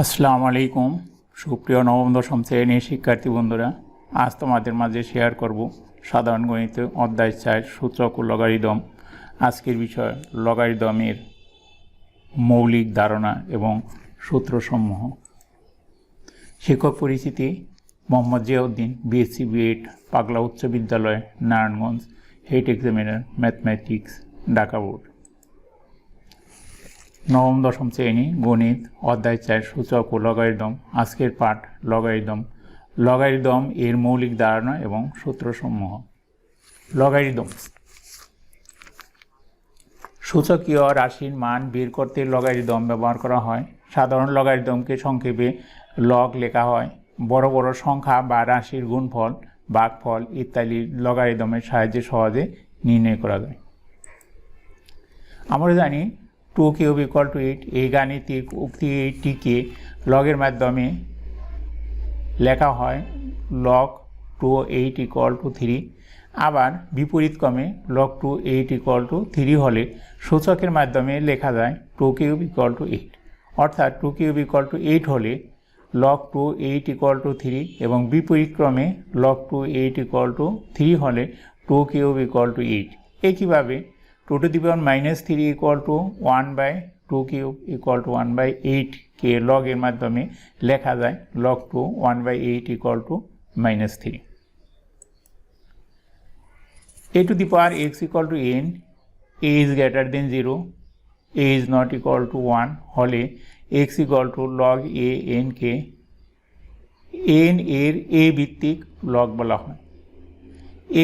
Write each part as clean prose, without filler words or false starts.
আসসালামু আলাইকুম সুপ্রিয় নবম দশম শ্রেণীর শিক্ষার্থী বন্ধুরা, আজ তোমাদের মাঝে শেয়ার করব সাধারণ গণিত অধ্যায় 4 সূচক ও লগারিদম। আজকের বিষয় লগারিদমের মৌলিক ধারণা এবং সূত্রসমূহ। শিক্ষক পরিচিতি: মোহাম্মদ জিয়াউদ্দিন, বিএসসি বিএড, পাগলা উচ্চ বিদ্যালয়, Narayanganj, head examiner, mathematics, Dhaka board. নবম দশম শ্রেণী গণিত অধ্যায় 4 সূচক ও লগারিদম। আজকের পাঠ লগারিদম। লগারিদম এর মৌলিক ধারণা এবং সূত্রসমূহ। লগারিদম সূচকীয় রাশির মান বের করতে লগারিদম ব্যবহার করা হয়। সাধারণ লগারিদমকে সংক্ষেপে লগ লেখা হয়। বড় বড় সংখ্যা বা রাশির গুণফল, ভাগফল ইত্যাদি লগারিদমের সাহায্যে সহজে নির্ণয় করা যায়। আমরা জানি 2 কিউব ইকুয়াল টু 8। এই গাণিতিক উক্তিটিকে লগের মাধ্যমে লেখা হয় লগ 2 8 ইকুয়াল টু 3। আবার বিপরীত ক্রমে লগ 2 8 ইকুয়াল টু 3 হলে সূচকের মাধ্যমে লেখা যায় 2 কিউব ইকুয়াল টু 8। অর্থাৎ 2 কিউব ইকুয়াল টু 8 হলে লগ 2 8 ইকুয়াল টু 3 এবং বিপরীত ক্রমে লগ 2 8 ইকুয়াল টু 3 হলে 2 কিউব ইকুয়াল টু 8। একইভাবে 2 to the power minus 3 equal to 1 by 2 cube equal to 1 by 8 के log এর মাধ্যমে লেখা যায় log 2 1 by 8 equal to minus 3। a to the power x equal to n, a is greater than 0, a is not equal to 1 হলে x equal to log a n K n এর a ভিত্তিক log বলা হয়।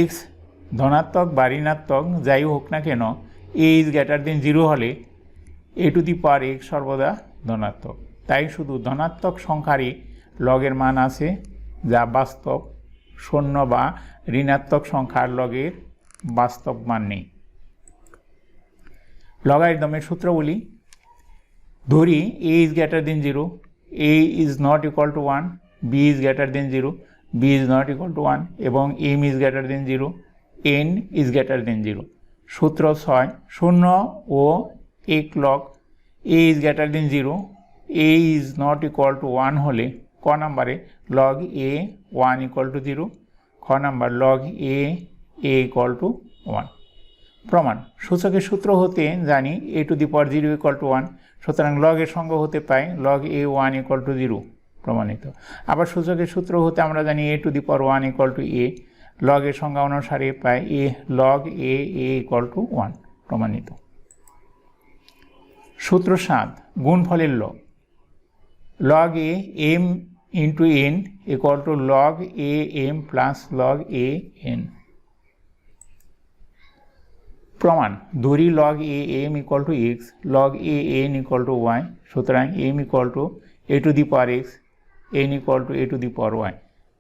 x ধনাত্মক বা ঋণাত্মক যাই হোক না কেন a is greater than 0 হলে a to the power x সর্বদা ধনাত্মক। তাই শুধু ধনাত্মক সংখ্যারই লগের মান আছে, যা বাস্তব। শূন্য বা ঋণাত্মক সংখ্যার লগের বাস্তব মান নেই। লগারিদমের সূত্রগুলি: ধরি a is greater than 0, a is not equal to 1, b is greater than 0, b is not equal to 1 এবং m is greater than 0, n is greater than 0। সূত্র 6 শূন্য ও 1 log a is greater than 0, a is not equal to 1 হলে ক নম্বরে log a 1 equal to 0, খ নম্বর log a equal to 1। প্রমাণ: সূচকের সূত্র হতে জানি a to the power 0 equal to 1, সুতরাং লগের সঙ্গ হতে পাই log a 1 equal to 0। প্রমাণিত। আবার সূচকের সূত্র হতে আমরা জানি a to the power 1 equal to a, লগের সংজ্ঞা অনুসারে পাই a log a equal to 1। প্রমাণিত। সূত্র 7 গুণফলের log. log a m into n equal to log a m plus log a n। প্রমাণ: ধরি log a m equal to x, log a n equal to y, সুতরাং m equal to a to the power x, n equal to a to the power y।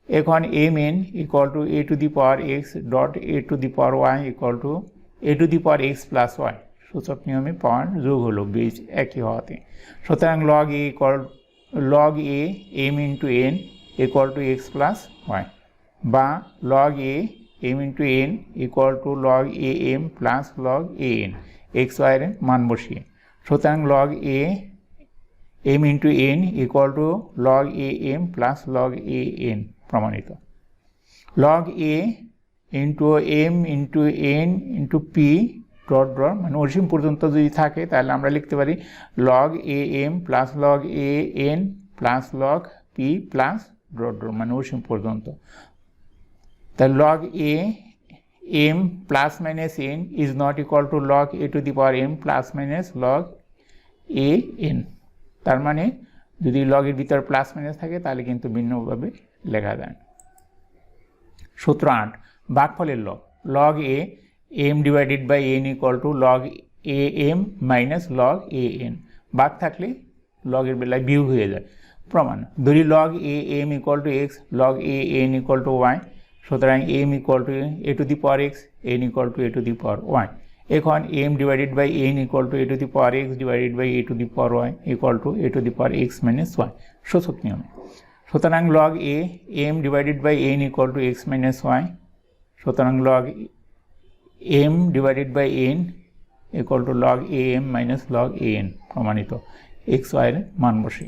এখন mn equal to a to the power x dot a to the power y equal to a to the power x plus y। সূচক নিয়মে পাওয়ার যোগ হলো বীজ একই হওয়াতে। সুতরাং log a m into n equal to x plus y বা log a m into n equal to log a m plus log a n x y এর মান বসিয়ে। সুতরাং log a m into n equal to log a m plus log a n। প্রমাণিত। log a into m into n into p dot dot মানে অসীম পর্যন্ত যদি থাকে তাহলে আমরা লিখতে পারি log a m plus log a n plus log p plus dot dot মানে অসীম পর্যন্ত। তাই log a m plus minus n is not equal to log a to the power m plus minus log a n। তার মানে যদি লগের ভিতর plus minus থাকে তাহলে কিন্তু ভিন্নভাবে লেখা যায়। সূত্র 8 ভাগফলের log. log a m divided by n equal to log a m minus log a n। ভাগ থাকলে লগের বেলায় বিয়োগ হয়ে যায়। প্রমাণ: ধরি log a m equal to x, log a n equal to y, সুতরাং m equal to a to the power x, n equal to a to the power y। এখন m divided by n equal to a to the power x divided by a to the power y equal to a to the power x minus y। সূচক নিয়মে। সুতরাং log a m divided by n equal to x minus y, সুতরাং log m divided by n equal to log am minus log an প্রমাণিত। x y এর মান বসে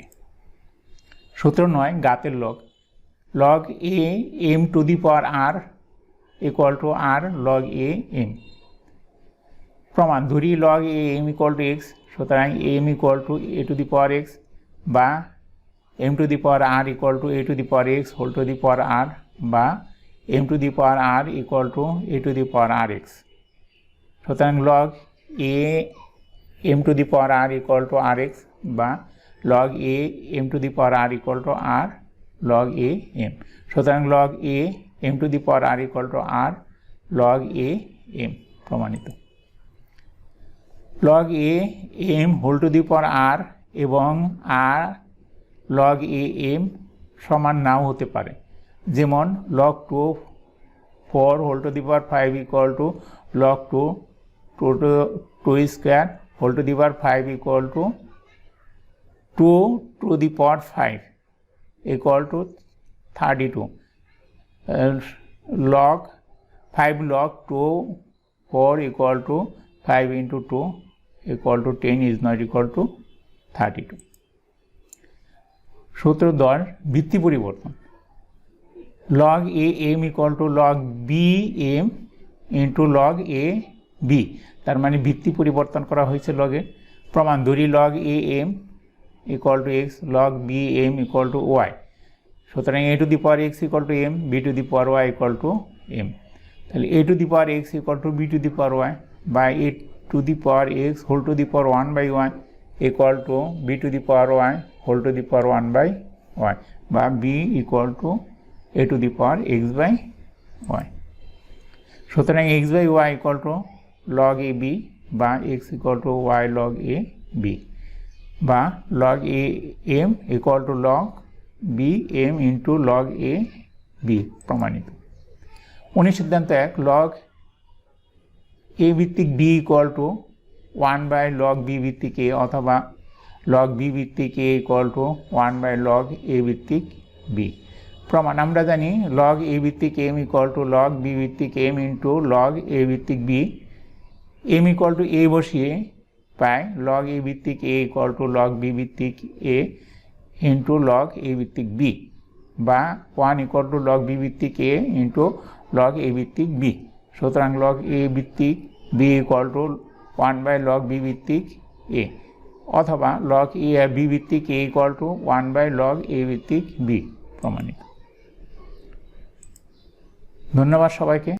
সূত্র 9 ঘাতের log log A M to the power R equal to R log A M প্রমাণ ধরি log A M equal to X সুতরাং M equal to A to the power X বা M to the power R equal to A to the power X whole to the power R বা M to the power R equal to A to the power R X সুতরাং log A M to the power R equal to R X বা log a m to the power r equal to r log a m সুতরাং log a m to the power r equal to r log a m প্রমাণিত log a m whole to the power r এবং r log a m সমান নাও হতে পারে যেমন log 2 4 whole to the power 5 equal to log 2 square whole to the power 5 equal to 2 to the power 5 equal to 32 log 5 log 2 4 equal to 5 into 2 equal to 10 is not equal to 32 সূত্র 10 ভিত্তি পরিবর্তন log a m equal to log b m into log a b তার মানে ভিত্তি পরিবর্তন করা হয়েছে লগে প্রমাণ ধরি log a m equal to x log b m equal to y সুতরাং a to the power x equal to m b to the power y equal to m তাহলে a to the power x equal to b to the power y by a to the power x whole to the power 1 by 1 equal to b to the power y whole to the power 1 by y বা b equal to a to the power x by y সুতরাং x by y equal to log a b বা x equal to y log a b বা log a m equal to log b m into log a b প্রমাণিত 19 সিদ্ধান্ত 1 log a ভিত্তিক b equal to 1 by log b ভিত্তিক a অথবা log b ভিত্তিক a equal to 1 by log a ভিত্তিক b প্রমাণ আমরা জানি log a ভিত্তিক m equal to log b ভিত্তিক m into log a ভিত্তিক b m equal to a বসিয়ে পাই log a ভিত্তিক a equal to log b ভিত্তিক a into log a ভিত্তিক b বা 1 equal to log b ভিত্তিক a into log a ভিত্তিক b সুতরাং log a ভিত্তিক b equal to 1 by log b ভিত্তিক a অথবা log a b ভিত্তিক a equal to 1 by log a ভিত্তিক b প্রমাণিত ধন্যবাদ সবাইকে